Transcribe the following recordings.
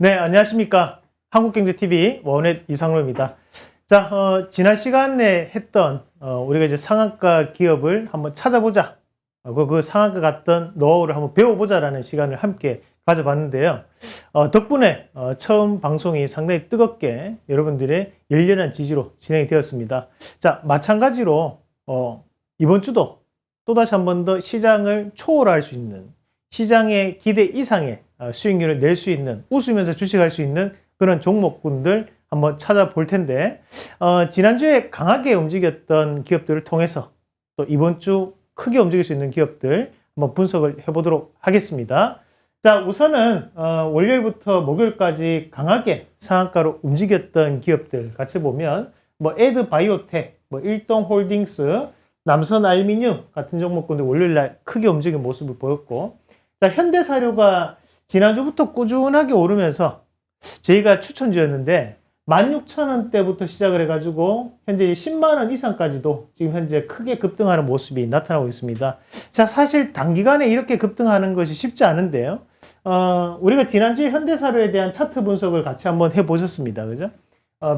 네, 안녕하십니까. 한국경제TV 원넷 이상로입니다. 자, 지난 시간에 했던, 우리가 이제 상한가 기업을 한번 찾아보자. 그 상한가 갔던 노하우를 한번 배워보자라는 시간을 함께 가져봤는데요. 덕분에 처음 방송이 상당히 뜨겁게 여러분들의 열렬한 지지로 진행이 되었습니다. 자, 마찬가지로, 이번 주도 또다시 한 번 더 시장을 초월할 수 있는, 시장의 기대 이상의 수익률을 낼 수 있는, 웃으면서 주식할 수 있는 그런 종목군들 한번 찾아볼 텐데, 지난주에 강하게 움직였던 기업들을 통해서 또 이번 주 크게 움직일 수 있는 기업들 한번 분석을 해보도록 하겠습니다. 자, 우선은 월요일부터 목요일까지 강하게 상한가로 움직였던 기업들 같이 보면 에드바이오텍, 일동홀딩스, 남선알미늄 같은 종목군들 월요일날 크게 움직인 모습을 보였고, 자, 현대사료가 지난주부터 꾸준하게 오르면서 저희가 추천주였는데 16,000원대부터 시작을 해가지고 현재 10만원 이상까지도 지금 현재 크게 급등하는 모습이 나타나고 있습니다. 자, 사실 단기간에 이렇게 급등하는 것이 쉽지 않은데요. 우리가 지난주에 현대사료에 대한 차트 분석을 같이 한번 해보셨습니다. 그죠?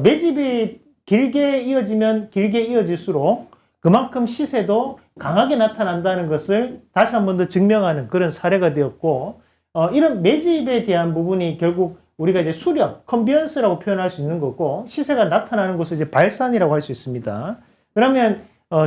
매집이 길게 이어지면 길게 이어질수록 그만큼 시세도 강하게 나타난다는 것을 다시 한 번 더 증명하는 그런 사례가 되었고, 이런 매집에 대한 부분이 결국 우리가 이제 수렴, 컨비언스라고 표현할 수 있는 거고, 시세가 나타나는 것을 이제 발산이라고 할 수 있습니다. 그러면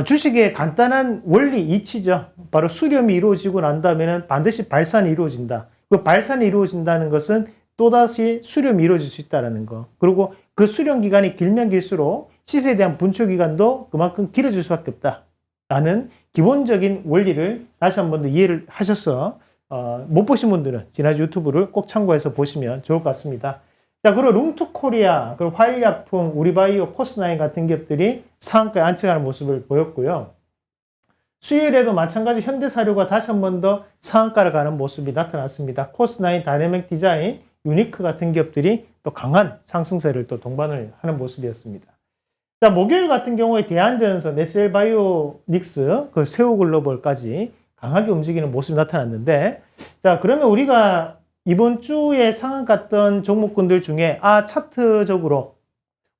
주식의 간단한 원리 이치죠. 바로 수렴이 이루어지고 난 다음에는 반드시 발산이 이루어진다. 그 발산이 이루어진다는 것은 또다시 수렴이 이루어질 수 있다는 거. 그리고 그 수렴 기간이 길면 길수록 시세에 대한 분출 기간도 그만큼 길어질 수밖에 없다라는 기본적인 원리를 다시 한 번 더 이해를 하셔서 못 보신 분들은 지난주 유튜브를 꼭 참고해서 보시면 좋을 것 같습니다. 자, 그리고 룽투코리아, 그리고 화일약품, 우리바이오, 코스나인 같은 기업들이 상한가에 안착하는 모습을 보였고요. 수요일에도 마찬가지 현대사료가 다시 한 번 더 상한가를 가는 모습이 나타났습니다. 코스나인, 다이내믹 디자인, 유니크 같은 기업들이 또 강한 상승세를 또 동반을 하는 모습이었습니다. 자, 목요일 같은 경우에 대한전선, SL바이오닉스, 그 세우글로벌까지 강하게 움직이는 모습이 나타났는데, 자, 그러면 우리가 이번 주에 상한 갔던 종목군들 중에 차트적으로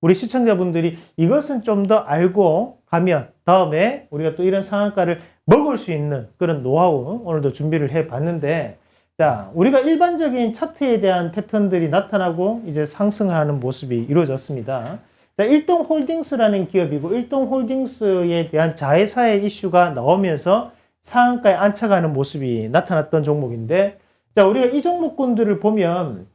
우리 시청자분들이 이것은 좀 더 알고 가면 다음에 우리가 또 이런 상한가를 먹을 수 있는 그런 노하우 오늘도 준비를 해 봤는데, 자, 우리가 일반적인 차트에 대한 패턴들이 나타나고 이제 상승하는 모습이 이루어졌습니다. 자, 일동홀딩스라는 기업이고, 일동홀딩스에 대한 자회사의 이슈가 나오면서 상한가에 안착하는 모습이 나타났던 종목인데, 자, 우리가 이 종목군들을 보면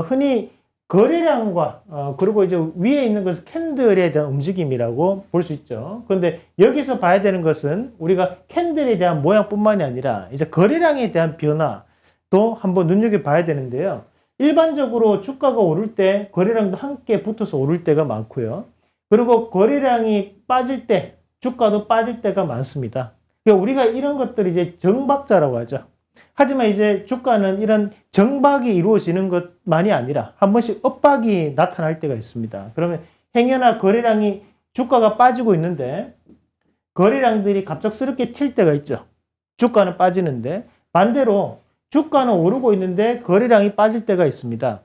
흔히 거래량과 그리고 이제 위에 있는 것은 캔들에 대한 움직임이라고 볼 수 있죠. 그런데 여기서 봐야 되는 것은 우리가 캔들에 대한 모양뿐만이 아니라 이제 거래량에 대한 변화도 한번 눈여겨봐야 되는데요. 일반적으로 주가가 오를 때 거래량도 함께 붙어서 오를 때가 많고요. 그리고 거래량이 빠질 때 주가도 빠질 때가 많습니다. 우리가 이런 것들을 이제 정박자라고 하죠. 하지만 이제 주가는 이런 정박이 이루어지는 것만이 아니라 한 번씩 엇박이 나타날 때가 있습니다. 그러면 행여나 거래량이 주가가 빠지고 있는데 거래량들이 갑작스럽게 튈 때가 있죠. 주가는 빠지는데 반대로 주가는 오르고 있는데 거래량이 빠질 때가 있습니다.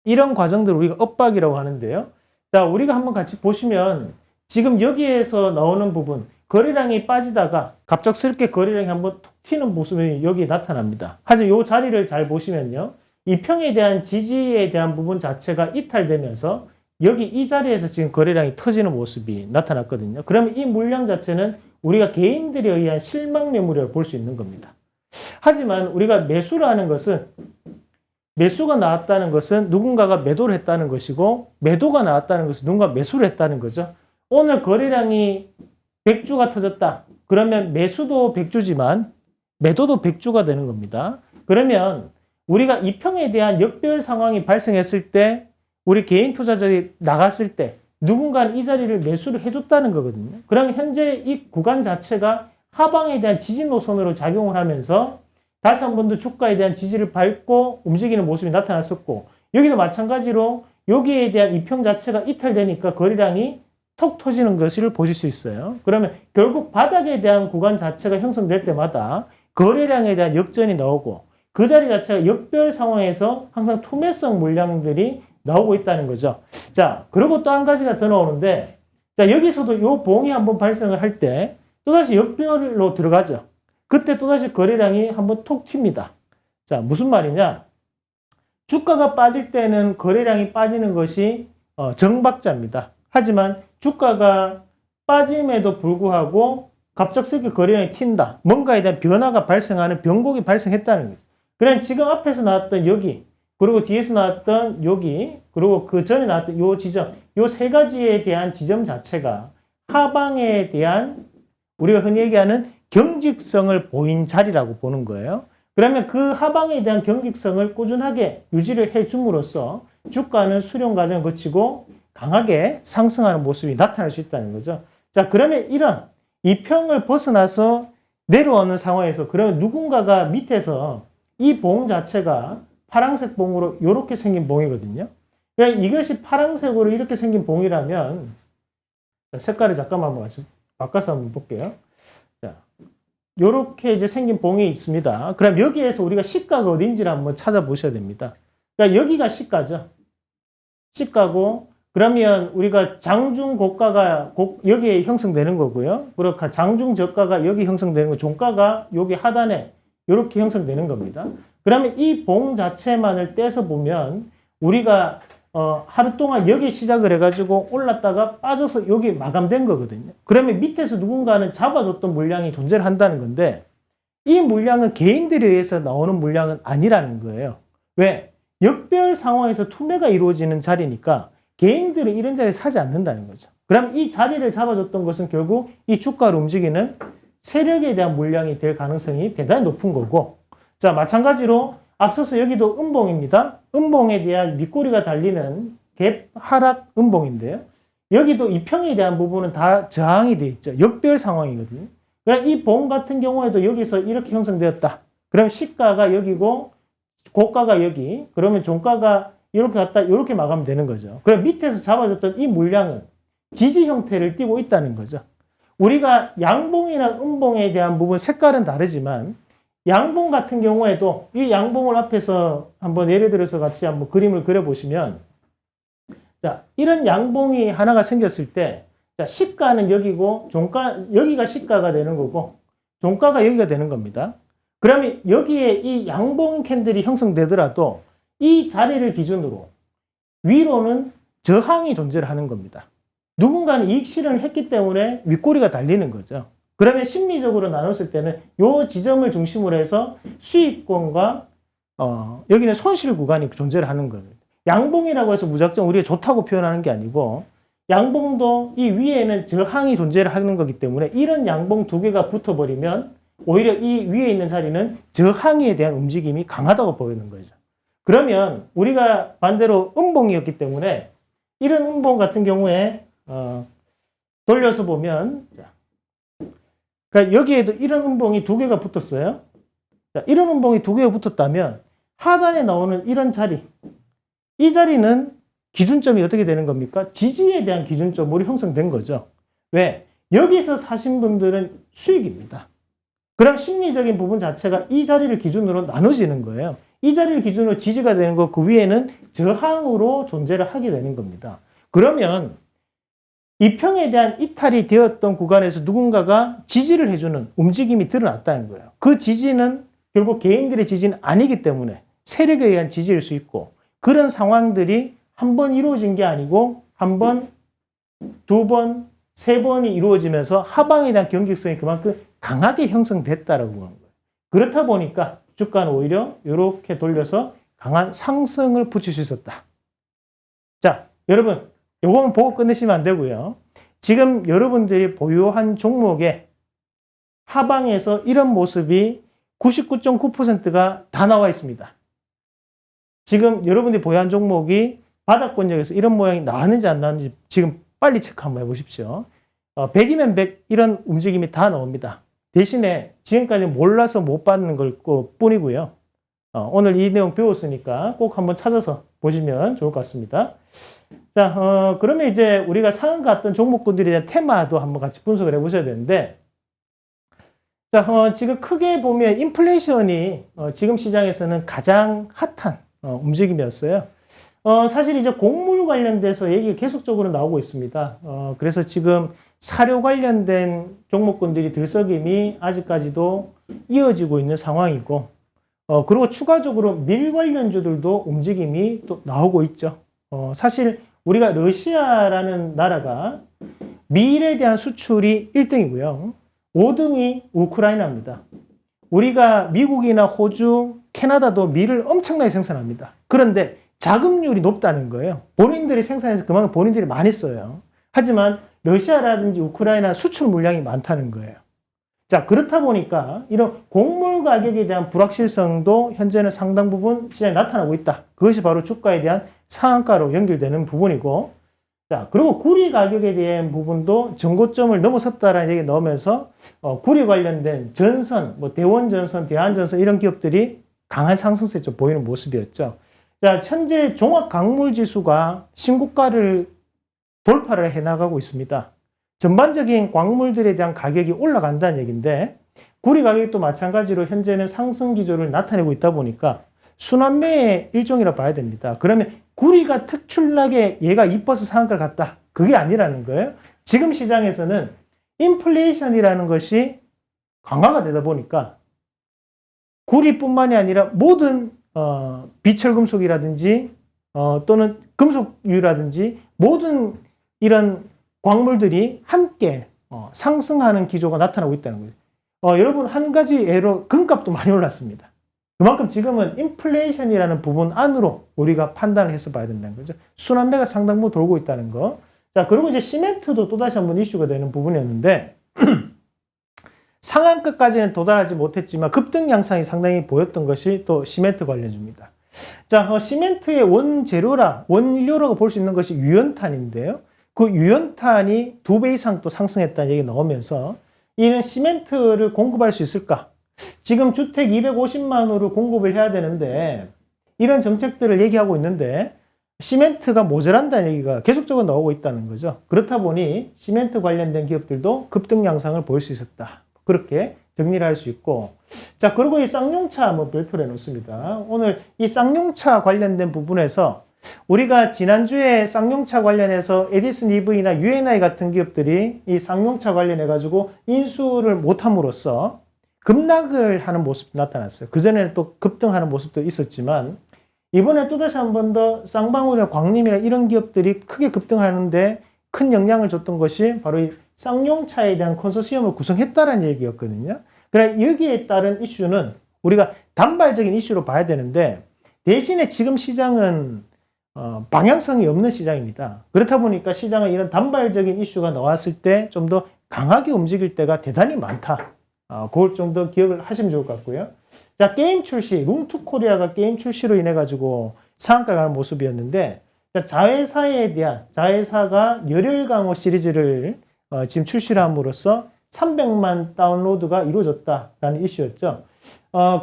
이런 과정들을 우리가 엇박이라고 하는데요. 자, 우리가 한번 같이 보시면 지금 여기에서 나오는 부분, 거래량이 빠지다가 갑작스럽게 거래량이 한번 톡 튀는 모습이 여기에 나타납니다. 하지만 이 자리를 잘 보시면요. 이 평에 대한 지지에 대한 부분 자체가 이탈되면서 여기 이 자리에서 지금 거래량이 터지는 모습이 나타났거든요. 그러면 이 물량 자체는 우리가 개인들에 의한 실망 매물이라고 볼 수 있는 겁니다. 하지만 우리가 매수라는 것은 매수가 나왔다는 것은 누군가가 매도를 했다는 것이고 매도가 나왔다는 것은 누군가 매수를 했다는 거죠. 오늘 거래량이 100주가 터졌다. 그러면 매수도 100주지만 매도도 100주가 되는 겁니다. 그러면 우리가 이 평에 대한 역별 상황이 발생했을 때 우리 개인 투자자들이 나갔을 때 누군가는 이 자리를 매수를 해줬다는 거거든요. 그러면 현재 이 구간 자체가 하방에 대한 지지 노선으로 작용을 하면서 다시 한 번 더 주가에 대한 지지를 밟고 움직이는 모습이 나타났었고, 여기도 마찬가지로 여기에 대한 이 평 자체가 이탈되니까 거래량이 톡 터지는 것을 보실 수 있어요. 그러면 결국 바닥에 대한 구간 자체가 형성될 때마다 거래량에 대한 역전이 나오고 그 자리 자체가 역별 상황에서 항상 투매성 물량들이 나오고 있다는 거죠. 자, 그리고 또 한 가지가 더 나오는데, 자, 여기서도 요 봉이 한번 발생을 할 때 또다시 역별로 들어가죠. 그때 또다시 거래량이 한번 톡 튑니다. 자, 무슨 말이냐? 주가가 빠질 때는 거래량이 빠지는 것이 정박자입니다. 하지만 주가가 빠짐에도 불구하고 갑작스럽게 거래량이 튄다. 뭔가에 대한 변화가 발생하는 변곡이 발생했다는 거죠. 그냥 지금 앞에서 나왔던 여기, 그리고 뒤에서 나왔던 여기, 그리고 그 전에 나왔던 요 지점, 요 세 가지에 대한 지점 자체가 하방에 대한 우리가 흔히 얘기하는 경직성을 보인 자리라고 보는 거예요. 그러면 그 하방에 대한 경직성을 꾸준하게 유지를 해줌으로써 주가는 수렴 과정을 거치고 강하게 상승하는 모습이 나타날 수 있다는 거죠. 자, 그러면 이런 이평을 벗어나서 내려오는 상황에서 그러면 누군가가 밑에서 이 봉 자체가 파란색 봉으로 이렇게 생긴 봉이거든요. 그러니까 이것이 파란색으로 이렇게 생긴 봉이라면 색깔을 잠깐만 한번 바꿔서 한번 볼게요. 자, 요렇게 이제 생긴 봉이 있습니다. 그럼 여기에서 우리가 시가가 어딘지를 한번 찾아보셔야 됩니다. 그러니까 여기가 시가죠. 시가고, 그러면 우리가 장중 고가가 여기에 형성되는 거고요. 그러니까 장중 저가가 여기 형성되는 거, 종가가 여기 하단에 이렇게 형성되는 겁니다. 그러면 이 봉 자체만을 떼서 보면 우리가 하루 동안 여기 시작을 해가지고 올랐다가 빠져서 여기 마감된 거거든요. 그러면 밑에서 누군가는 잡아줬던 물량이 존재를 한다는 건데 이 물량은 개인들에 의해서 나오는 물량은 아니라는 거예요. 왜? 역별 상황에서 투매가 이루어지는 자리니까 개인들은 이런 자리에 사지 않는다는 거죠. 그럼 이 자리를 잡아줬던 것은 결국 이 주가를 움직이는 세력에 대한 물량이 될 가능성이 대단히 높은 거고, 자, 마찬가지로 앞서서 여기도 음봉입니다. 음봉에 대한 밑꼬리가 달리는 갭 하락 음봉인데요. 여기도 이평에 대한 부분은 다 저항이 되어 있죠. 역별 상황이거든요. 그럼 이 봉 같은 경우에도 여기서 이렇게 형성되었다. 그럼 시가가 여기고 고가가 여기, 그러면 종가가 이렇게 갔다 이렇게 마감되는 거죠. 그럼 밑에서 잡아줬던 이 물량은 지지 형태를 띠고 있다는 거죠. 우리가 양봉이나 음봉에 대한 부분 색깔은 다르지만 양봉 같은 경우에도 이 양봉을 앞에서 한번 예를 들어서 같이 한번 그림을 그려보시면, 자, 이런 양봉이 하나가 생겼을 때, 자, 시가는 여기고 여기가 시가가 되는 거고 종가가 여기가 되는 겁니다. 그러면 여기에 이 양봉 캔들이 형성되더라도 이 자리를 기준으로 위로는 저항이 존재를 하는 겁니다. 누군가는 이익 실현을 했기 때문에 윗꼬리가 달리는 거죠. 그러면 심리적으로 나눴을 때는 이 지점을 중심으로 해서 수익권과 여기는 손실 구간이 존재를 하는 거예요. 양봉이라고 해서 무작정 우리가 좋다고 표현하는 게 아니고 양봉도 이 위에는 저항이 존재를 하는 거기 때문에 이런 양봉 두 개가 붙어버리면 오히려 이 위에 있는 자리는 저항에 대한 움직임이 강하다고 보이는 거죠. 그러면 우리가 반대로 음봉이었기 때문에 이런 음봉 같은 경우에 돌려서 보면, 자, 그러니까 여기에도 이런 음봉이 두 개가 붙었어요. 자, 이런 음봉이 두 개가 붙었다면 하단에 나오는 이런 자리, 이 자리는 기준점이 어떻게 되는 겁니까? 지지에 대한 기준점으로 형성된 거죠. 왜? 여기서 사신 분들은 수익입니다. 그럼 심리적인 부분 자체가 이 자리를 기준으로 나눠지는 거예요. 이 자리를 기준으로 지지가 되는 거, 그 위에는 저항으로 존재를 하게 되는 겁니다. 그러면 이평에 대한 이탈이 되었던 구간에서 누군가가 지지를 해주는 움직임이 드러났다는 거예요. 그 지지는 결국 개인들의 지지는 아니기 때문에 세력에 의한 지지일 수 있고, 그런 상황들이 한 번 이루어진 게 아니고 한 번, 두 번, 세 번이 이루어지면서 하방에 대한 경직성이 그만큼 강하게 형성됐다라고 보는 거예요. 그렇다 보니까 주가는 오히려 이렇게 돌려서 강한 상승을 붙일 수 있었다. 자, 여러분, 요거는 보고 끝내시면 안 되고요. 지금 여러분들이 보유한 종목의 하방에서 이런 모습이 99.9%가 다 나와 있습니다. 지금 여러분들이 보유한 종목이 바닥권역에서 이런 모양이 나왔는지 안 나왔는지 지금 빨리 체크 한번 해보십시오. 100이면 100 이런 움직임이 다 나옵니다. 대신에 지금까지 몰라서 못 받는 걸 뿐이고요. 오늘 이 내용 배웠으니까 꼭 한번 찾아서 보시면 좋을 것 같습니다. 자, 그러면 이제 우리가 상한가 같은 종목군들에 대한 테마도 한번 같이 분석을 해보셔야 되는데, 자, 지금 크게 보면 인플레이션이 지금 시장에서는 가장 핫한 움직임이었어요. 사실 이제 곡물 관련돼서 얘기가 계속적으로 나오고 있습니다. 그래서 지금 사료 관련된 종목군들이 들썩임이 아직까지도 이어지고 있는 상황이고, 그리고 추가적으로 밀 관련주들도 움직임이 또 나오고 있죠. 사실 우리가 러시아라는 나라가 밀에 대한 수출이 1등이고요. 5등이 우크라이나입니다. 우리가 미국이나 호주, 캐나다도 밀을 엄청나게 생산합니다. 그런데 자급률이 높다는 거예요. 본인들이 생산해서 그만큼 본인들이 많이 써요. 하지만 러시아라든지 우크라이나 수출 물량이 많다는 거예요. 자, 그렇다 보니까 이런 곡물 가격에 대한 불확실성도 현재는 상당 부분 시장에 나타나고 있다. 그것이 바로 주가에 대한 상한가로 연결되는 부분이고, 자, 그리고 구리 가격에 대한 부분도 전고점을 넘어섰다라는 얘기 넣으면서 구리 관련된 전선, 뭐 대원전선, 대한전선 이런 기업들이 강한 상승세 좀 보이는 모습이었죠. 자, 현재 종합광물지수가 신고가를 돌파를 해나가고 있습니다. 전반적인 광물들에 대한 가격이 올라간다는 얘기인데, 구리 가격도 마찬가지로 현재는 상승 기조를 나타내고 있다 보니까 순환매의 일종이라 봐야 됩니다. 그러면 구리가 특출나게 얘가 이뻐서 상한가를 갔다, 그게 아니라는 거예요. 지금 시장에서는 인플레이션이라는 것이 강화가 되다 보니까 구리뿐만이 아니라 모든 비철금속이라든지 또는 금속유라든지 모든 이런 광물들이 함께 상승하는 기조가 나타나고 있다는 거예요. 여러분, 한 가지 예로 금값도 많이 올랐습니다. 그만큼 지금은 인플레이션이라는 부분 안으로 우리가 판단을 해서 봐야 된다는 거죠. 순환매가 상당 부분 돌고 있다는 거. 자, 그리고 이제 시멘트도 또다시 한번 이슈가 되는 부분이었는데, 상한가까지는 도달하지 못했지만 급등 양상이 상당히 보였던 것이 또 시멘트 관련주입니다. 자, 시멘트의 원료라고 볼 수 있는 것이 유연탄인데요. 그 유연탄이 2배 이상 또 상승했다는 얘기 나오면서 이는 시멘트를 공급할 수 있을까? 지금 주택 250만 호를 공급을 해야 되는데 이런 정책들을 얘기하고 있는데 시멘트가 모자란다는 얘기가 계속적으로 나오고 있다는 거죠. 그렇다 보니 시멘트 관련된 기업들도 급등 양상을 보일 수 있었다. 그렇게 정리를 할 수 있고, 자, 그리고 이 쌍용차 한번 별표를 해놓습니다. 오늘 이 쌍용차 관련된 부분에서 우리가 지난주에 쌍용차 관련해서 에디슨 EV나 UNI 같은 기업들이 이 쌍용차 관련해가지고 인수를 못함으로써 급락을 하는 모습도 나타났어요. 그전에는 또 급등하는 모습도 있었지만 이번에 또다시 한 번 더 쌍방울이나 광림이나 이런 기업들이 크게 급등하는데 큰 영향을 줬던 것이 바로 이 쌍용차에 대한 컨소시엄을 구성했다는 얘기였거든요. 그러나 여기에 따른 이슈는 우리가 단발적인 이슈로 봐야 되는데 대신에 지금 시장은 방향성이 없는 시장입니다. 그렇다 보니까 시장은 이런 단발적인 이슈가 나왔을 때 좀 더 강하게 움직일 때가 대단히 많다. 그걸 좀 더 기억을 하시면 좋을 것 같고요. 자, 게임 출시, 룸투코리아가 게임 출시로 인해 가지고 상한가 가는 모습이었는데, 자, 자회사가 열혈 강호 시리즈를 지금 출시를 함으로써 300만 다운로드가 이루어졌다라는 이슈였죠.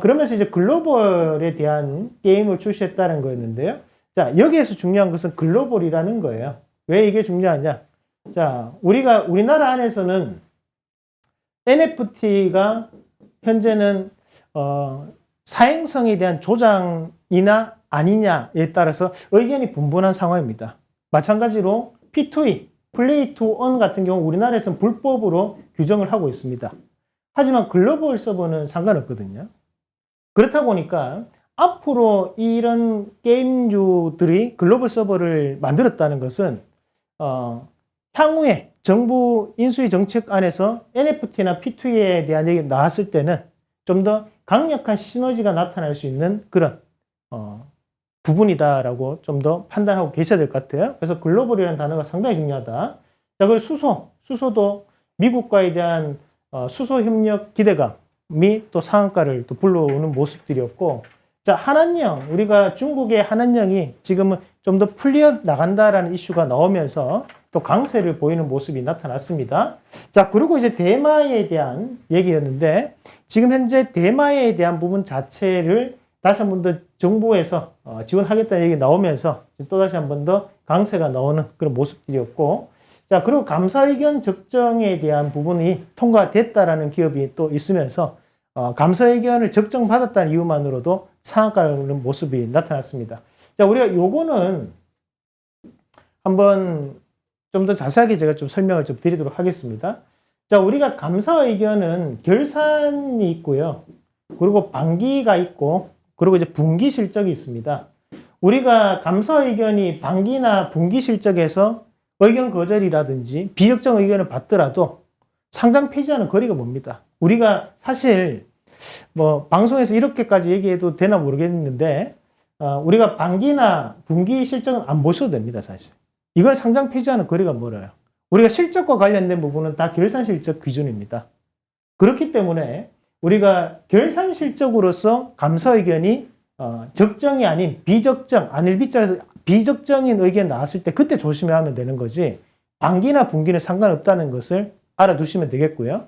그러면서 이제 글로벌에 대한 게임을 출시했다는 거였는데요. 자, 여기에서 중요한 것은 글로벌이라는 거예요. 왜 이게 중요하냐? 자, 우리나라 안에서는 NFT가 현재는 사행성에 대한 조장이나 아니냐에 따라서 의견이 분분한 상황입니다. 마찬가지로 P2E, 플레이 투 원 같은 경우 우리나라에서는 불법으로 규정을 하고 있습니다. 하지만 글로벌 서버는 상관없거든요. 그렇다 보니까 앞으로 이런 게임주들이 글로벌 서버를 만들었다는 것은 향후에 정부 인수위 정책 안에서 NFT나 P2E에 대한 얘기가 나왔을 때는 좀 더 강력한 시너지가 나타날 수 있는 그런 부분이다라고 좀 더 판단하고 계셔야 될 것 같아요. 그래서 글로벌이라는 단어가 상당히 중요하다. 자, 그리고 수소도 미국과에 대한 수소 협력 기대감이 또 상한가를 또 불러오는 모습들이었고, 자, 한한령, 우리가 중국의 한한령이 지금은 좀 더 풀려 나간다라는 이슈가 나오면서 또 강세를 보이는 모습이 나타났습니다. 자, 그리고 이제 대마에 대한 얘기였는데 지금 현재 대마에 대한 부분 자체를 다시 한 번 더 정부에서 지원하겠다는 얘기 나오면서 또다시 한 번 더 강세가 나오는 그런 모습들이었고, 자, 그리고 감사 의견 적정에 대한 부분이 통과됐다라는 기업이 또 있으면서 감사 의견을 적정받았다는 이유만으로도 상한가는 모습이 나타났습니다. 자, 우리가 요거는 한번 좀 더 자세하게 제가 좀 설명을 좀 드리도록 하겠습니다. 자, 우리가 감사 의견은 결산이 있고요. 그리고 반기가 있고, 그리고 이제 분기 실적이 있습니다. 우리가 감사 의견이 반기나 분기 실적에서 의견 거절이라든지 비적정 의견을 받더라도 상장 폐지하는 거리가 멉니다. 우리가 사실 뭐 방송에서 이렇게까지 얘기해도 되나 모르겠는데 우리가 반기나 분기 실적은 안 보셔도 됩니다, 사실. 이걸 상장 폐지하는 거리가 멀어요. 우리가 실적과 관련된 부분은 다 결산 실적 기준입니다. 그렇기 때문에 우리가 결산 실적으로서 감사 의견이 적정이 아닌 비적정, 안일비자에서 비적정인 의견 나왔을 때 그때 조심해야 하면 되는 거지 반기나 분기는 상관없다는 것을 알아두시면 되겠고요.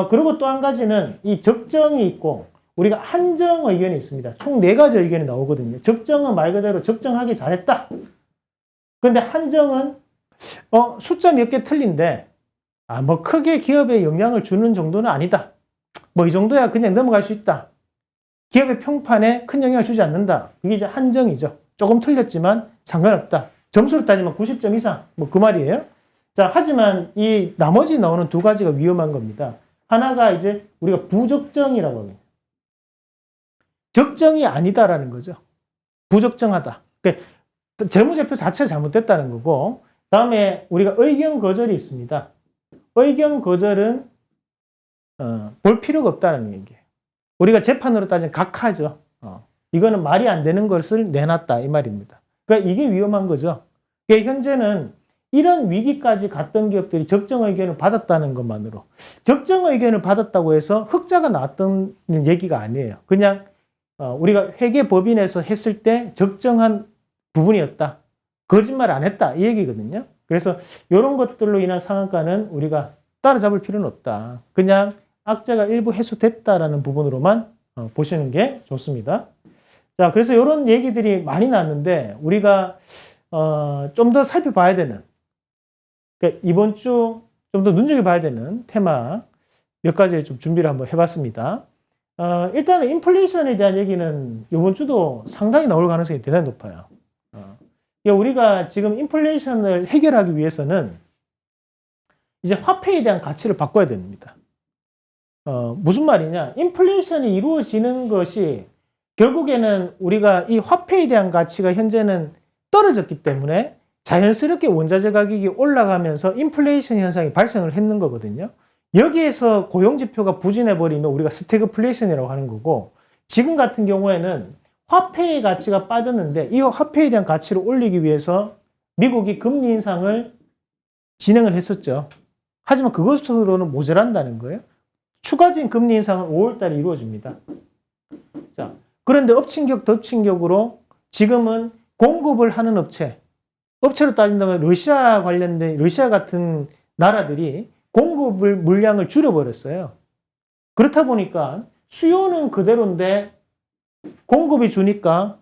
그리고 또 한 가지는 이 적정이 있고 우리가 한정 의견이 있습니다. 총 4가지 의견이 나오거든요. 적정은 말 그대로 적정하게 잘했다. 근데 한정은 숫자 몇 개 틀린데 뭐 크게 기업에 영향을 주는 정도는 아니다. 뭐 이 정도야 그냥 넘어갈 수 있다. 기업의 평판에 큰 영향을 주지 않는다. 그게 이제 한정이죠. 조금 틀렸지만 상관없다. 점수로 따지면 90점 이상. 뭐 그 말이에요. 자, 하지만 이 나머지 나오는 2가지가 위험한 겁니다. 하나가 이제 우리가 부적정이라고 합니다. 적정이 아니다라는 거죠. 부적정하다. 그러니까 재무제표 자체가 잘못됐다는 거고, 다음에 우리가 의견 거절이 있습니다. 의견 거절은 볼 필요가 없다는 얘기예요. 우리가 재판으로 따지면 각하죠. 이거는 말이 안 되는 것을 내놨다 이 말입니다. 그러니까 이게 위험한 거죠. 그러니까 현재는 이런 위기까지 갔던 기업들이 적정 의견을 받았다는 것만으로 적정 의견을 받았다고 해서 흑자가 나왔던 얘기가 아니에요. 그냥 우리가 회계법인에서 했을 때 적정한 부분이었다. 거짓말 안 했다. 이 얘기거든요. 그래서 이런 것들로 인한 상한가는 우리가 따라잡을 필요는 없다. 그냥 악재가 일부 해소됐다라는 부분으로만 보시는 게 좋습니다. 자, 그래서 이런 얘기들이 많이 나왔는데 우리가 좀 더 살펴봐야 되는, 그러니까 이번 주 좀 더 눈여겨봐야 되는 테마 몇 가지 좀 준비를 한번 해봤습니다. 일단은 인플레이션에 대한 얘기는 이번 주도 상당히 나올 가능성이 대단히 높아요. 우리가 지금 인플레이션을 해결하기 위해서는 이제 화폐에 대한 가치를 바꿔야 됩니다. 무슨 말이냐? 인플레이션이 이루어지는 것이 결국에는 우리가 이 화폐에 대한 가치가 현재는 떨어졌기 때문에 자연스럽게 원자재 가격이 올라가면서 인플레이션 현상이 발생을 했는 거거든요. 여기에서 고용지표가 부진해버리면 우리가 스태그플레이션이라고 하는 거고, 지금 같은 경우에는 화폐의 가치가 빠졌는데 이 화폐에 대한 가치를 올리기 위해서 미국이 금리 인상을 진행을 했었죠. 하지만 그것으로는 모자란다는 거예요. 추가적인 금리 인상은 5월 달에 이루어집니다. 자, 그런데 엎친격 덮친격으로 지금은 공급을 하는 업체로 따진다면 러시아 관련된 러시아 같은 나라들이 공급을 물량을 줄여버렸어요. 그렇다 보니까 수요는 그대로인데 공급이 주니까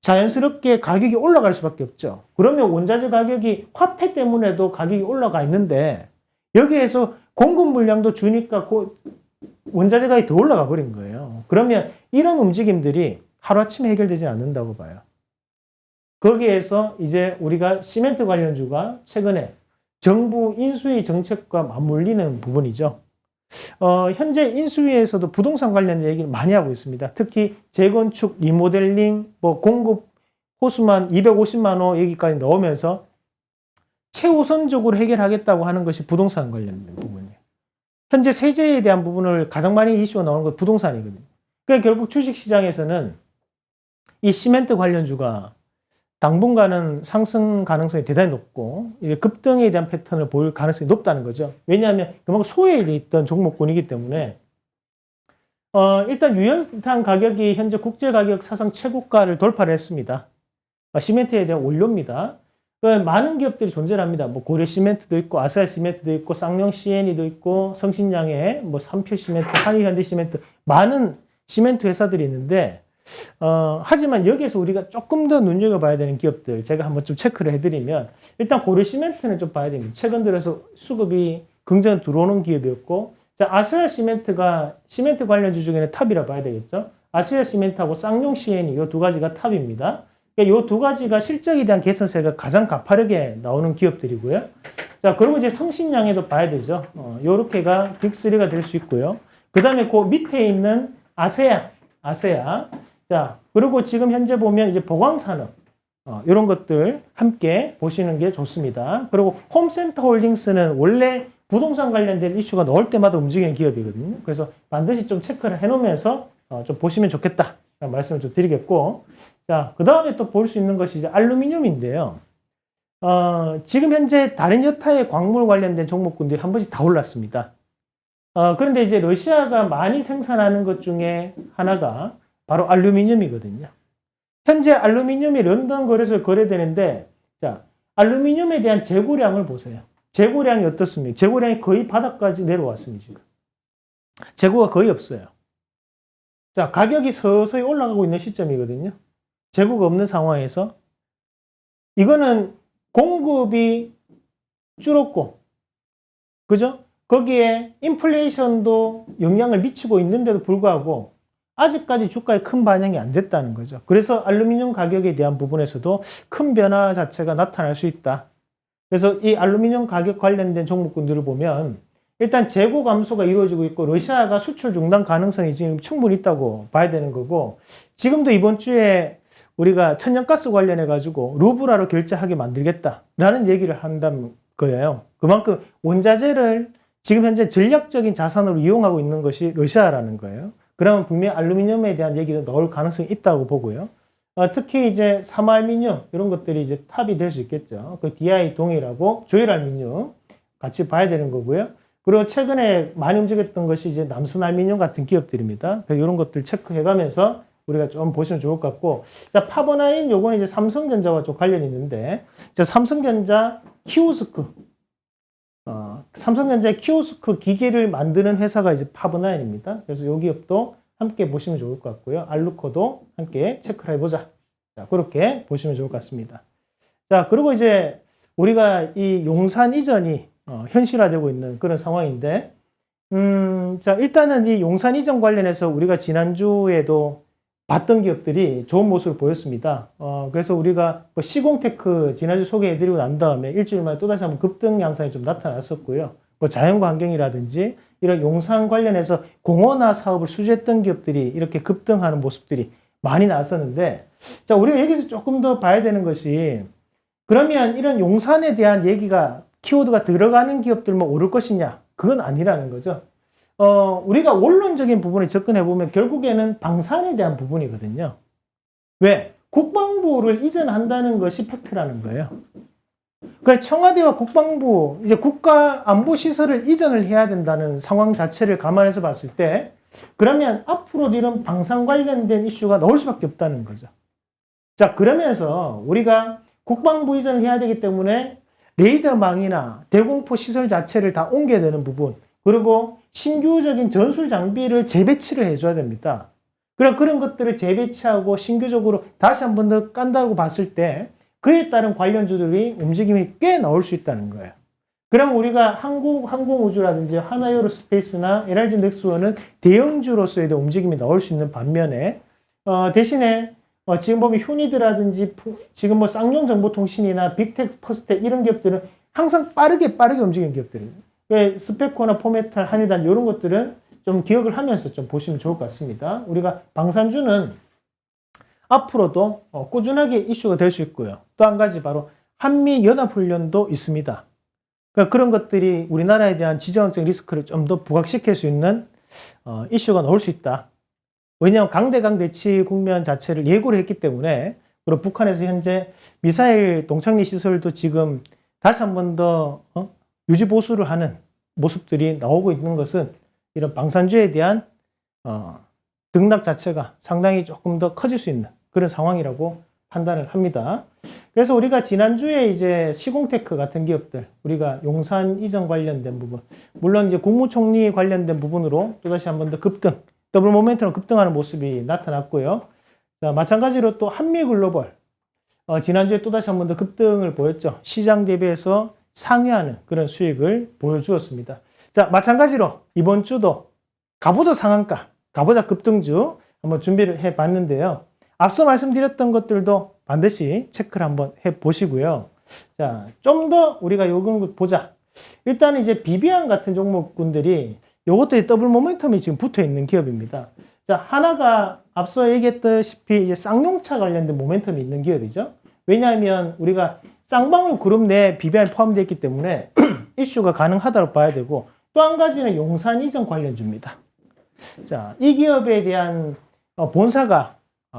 자연스럽게 가격이 올라갈 수밖에 없죠. 그러면 원자재 가격이 화폐 때문에도 가격이 올라가 있는데 여기에서 공급 물량도 주니까 원자재 가격이 더 올라가 버린 거예요. 그러면 이런 움직임들이 하루아침에 해결되지 않는다고 봐요. 거기에서 이제 우리가 시멘트 관련주가 최근에 정부 인수위 정책과 맞물리는 부분이죠. 현재 인수위에서도 부동산 관련 얘기를 많이 하고 있습니다. 특히 재건축, 리모델링, 공급 호수만 250만 호 얘기까지 넣으면서 최우선적으로 해결하겠다고 하는 것이 부동산 관련된 부분이에요. 현재 세제에 대한 부분을 가장 많이 이슈가 나오는 건 부동산이거든요. 그러니까 결국 주식시장에서는 이 시멘트 관련주가 당분간은 상승 가능성이 대단히 높고 급등에 대한 패턴을 보일 가능성이 높다는 거죠. 왜냐하면 그만큼 소외되어 있던 종목군이기 때문에 일단 유연탄 가격이 현재 국제가격 사상 최고가를 돌파를 했습니다. 시멘트에 대한 원료입니다. 많은 기업들이 존재합니다. 고려시멘트도 있고 아스칼시멘트도 있고 쌍용 CNE도 있고 성신양의 삼표시멘트, 한일현대시멘트 많은 시멘트 회사들이 있는데 하지만 여기에서 우리가 조금 더 눈여겨봐야 되는 기업들 제가 한번 좀 체크를 해드리면 일단 고려시멘트는 좀 봐야 됩니다. 최근 들어서 수급이 긍정 들어오는 기업이었고 자, 아시아 시멘트가 시멘트 관련주 중에는 탑이라 봐야 되겠죠. 아시아 시멘트하고 쌍용 CN이 이 두 가지가 탑입니다. 그러니까 이 두 가지가 실적에 대한 개선세가 가장 가파르게 나오는 기업들이고요. 자, 그리고 이제 성신양에도 봐야 되죠. 요렇게가 빅3가 될 수 있고요. 그 다음에 그 밑에 있는 아세아. 자, 그리고 지금 현재 보면 이제 보광산업. 이런 것들 함께 보시는 게 좋습니다. 그리고 홈센터 홀딩스는 원래 부동산 관련된 이슈가 나올 때마다 움직이는 기업이거든요. 그래서 반드시 좀 체크를 해놓으면서 좀 보시면 좋겠다. 말씀을 좀 드리겠고. 자, 그 다음에 또 볼 수 있는 것이 이제 알루미늄인데요. 지금 현재 다른 여타의 광물 관련된 종목군들이 한 번씩 다 올랐습니다. 그런데 이제 러시아가 많이 생산하는 것 중에 하나가 바로 알루미늄이거든요. 현재 알루미늄이 런던 거래소에 거래되는데, 자, 알루미늄에 대한 재고량을 보세요. 재고량이 어떻습니까? 재고량이 거의 바닥까지 내려왔습니다, 지금. 재고가 거의 없어요. 자, 가격이 서서히 올라가고 있는 시점이거든요. 재고가 없는 상황에서. 이거는 공급이 줄었고, 그죠? 거기에 인플레이션도 영향을 미치고 있는데도 불구하고 아직까지 주가에 큰 반영이 안 됐다는 거죠. 그래서 알루미늄 가격에 대한 부분에서도 큰 변화 자체가 나타날 수 있다. 그래서 이 알루미늄 가격 관련된 종목군들을 보면 일단 재고 감소가 이루어지고 있고 러시아가 수출 중단 가능성이 지금 충분히 있다고 봐야 되는 거고 지금도 이번 주에 우리가 천연가스 관련해 가지고 루블화로 결제하게 만들겠다라는 얘기를 한다는 거예요. 그만큼 원자재를 지금 현재 전략적인 자산으로 이용하고 있는 것이 러시아라는 거예요. 그러면 분명히 알루미늄에 대한 얘기도 나올 가능성이 있다고 보고요. 특히 이제 삼알미늄 이런 것들이 이제 탑이 될 수 있겠죠. 그 DI 동일하고 조일알미늄 같이 봐야 되는 거고요. 그리고 최근에 많이 움직였던 것이 이제 남순알미늄 같은 기업들입니다. 이런 것들 체크해가면서 우리가 좀 보시면 좋을 것 같고, 자, 파버나인 요거는 이제 삼성전자와 좀 관련이 있는데, 자, 삼성전자 키오스크, 삼성전자의 키오스크 기기를 만드는 회사가 이제 파버나인입니다. 그래서 이 기업도 함께 보시면 좋을 것 같고요. 알루코도 함께 체크를 해보자. 자, 그렇게 보시면 좋을 것 같습니다. 자, 그리고 이제 우리가 이 용산 이전이 현실화되고 있는 그런 상황인데, 자, 일단은 이 용산 이전 관련해서 우리가 지난주에도 봤던 기업들이 좋은 모습을 보였습니다. 그래서 우리가 뭐 시공테크 지난주 소개해드리고 난 다음에 일주일 만에 또다시 한번 급등 양상이 좀 나타났었고요. 뭐 자연과 환경이라든지 이런 용산 관련해서 공원화 사업을 수주했던 기업들이 이렇게 급등하는 모습들이 많이 나왔었는데, 자, 우리가 여기서 조금 더 봐야 되는 것이 그러면 이런 용산에 대한 얘기가 키워드가 들어가는 기업들만 오를 것이냐? 그건 아니라는 거죠. 우리가 원론적인 부분에 접근해보면 결국에는 방산에 대한 부분이거든요. 왜? 국방부를 이전한다는 것이 팩트라는 거예요. 그러니까 청와대와 국방부, 이제 국가안보시설을 이전을 해야 된다는 상황 자체를 감안해서 봤을 때, 그러면 앞으로 이런 방산 관련된 이슈가 나올 수밖에 없다는 거죠. 자, 그러면서 우리가 국방부 이전을 해야 되기 때문에 레이더망이나 대공포 시설 자체를 다 옮겨야 되는 부분, 그리고 신규적인 전술 장비를 재배치를 해줘야 됩니다. 그런 것들을 재배치하고 신규적으로 다시 한 번 더 깐다고 봤을 때 그에 따른 관련주들이 움직임이 꽤 나올 수 있다는 거예요. 그럼 우리가 항공우주라든지 하나에어로스페이스나 LRG 넥스원은 대형주로서의 움직임이 나올 수 있는 반면에 대신에 지금 보면 휴니드라든지 지금 뭐 쌍용정보통신이나 빅텍, 퍼스텍 이런 기업들은 항상 빠르게 움직이는 기업들이에요. 스페코나 포메탈, 한일단 이런 것들은 좀 기억을 하면서 좀 보시면 좋을 것 같습니다. 우리가 방산주는 앞으로도 꾸준하게 이슈가 될 수 있고요. 또 한 가지 바로 한미연합훈련도 있습니다. 그러니까 그런 것들이 우리나라에 대한 지정학적 리스크를 좀 더 부각시킬 수 있는 이슈가 나올 수 있다. 왜냐하면 강대강 대치 국면 자체를 예고를 했기 때문에 그리고 북한에서 현재 미사일 동창리 시설도 지금 다시 한 번 더 유지 보수를 하는 모습들이 나오고 있는 것은 이런 방산주에 대한 등락 자체가 상당히 조금 더 커질 수 있는 그런 상황이라고 판단을 합니다. 그래서 우리가 지난주에 이제 시공테크 같은 기업들, 우리가 용산 이전 관련된 부분, 물론 이제 국무총리 관련된 부분으로 또다시 한 번 더 급등, 더블 모멘텀으로 급등하는 모습이 나타났고요. 자, 마찬가지로 또 한미글로벌. 지난주에 또다시 한 번 더 급등을 보였죠. 시장 대비해서 상회하는 그런 수익을 보여주었습니다. 자, 마찬가지로 이번 주도 가보자 상한가, 가보자 급등주 한번 준비를 해 봤는데요. 앞서 말씀드렸던 것들도 반드시 체크를 한번 해 보시고요. 자, 좀 더 우리가 요건 보자. 일단 이제 비비안 같은 종목군들이 요것도 더블 모멘텀이 지금 붙어 있는 기업입니다. 자, 하나가 앞서 얘기했다시피 이제 쌍용차 관련된 모멘텀이 있는 기업이죠. 왜냐하면 우리가 쌍방울 그룹 내에 비비안이 포함되어 있기 때문에 이슈가 가능하다고 봐야 되고, 또 한 가지는 용산 이전 관련주입니다. 자, 이 기업에 대한 본사가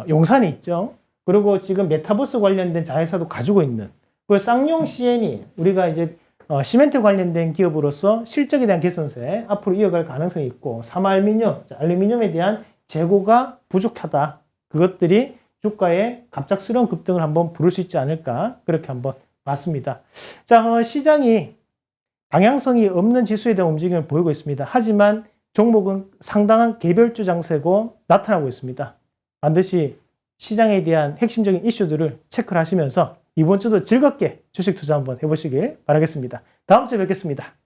용산에 있죠. 그리고 지금 메타버스 관련된 자회사도 가지고 있는, 그리고 쌍용 CN이 우리가 이제 시멘트 관련된 기업으로서 실적에 대한 개선세 앞으로 이어갈 가능성이 있고, 삼알미늄, 알루미늄에 대한 재고가 부족하다. 그것들이 주가에 갑작스러운 급등을 한번 부를 수 있지 않을까, 그렇게 한번 봤습니다. 자, 시장이 방향성이 없는 지수에 대한 움직임을 보이고 있습니다. 하지만 종목은 상당한 개별주 장세고 나타나고 있습니다. 반드시 시장에 대한 핵심적인 이슈들을 체크를 하시면서 이번 주도 즐겁게 주식 투자 한번 해보시길 바라겠습니다. 다음 주에 뵙겠습니다.